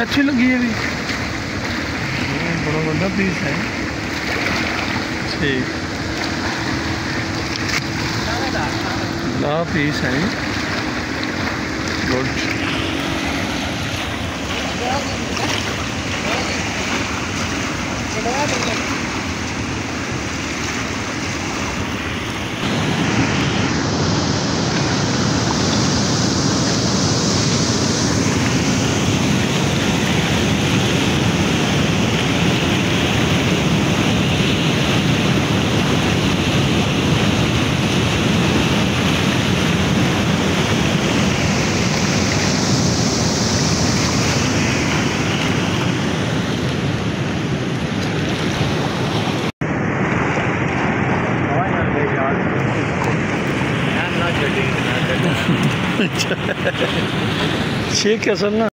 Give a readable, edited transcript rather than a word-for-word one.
अच्छी लगी है भी, बड़ा बड़ा पीस है। ठीक, बड़ा पीस है, गुड। ठीक है सर ना।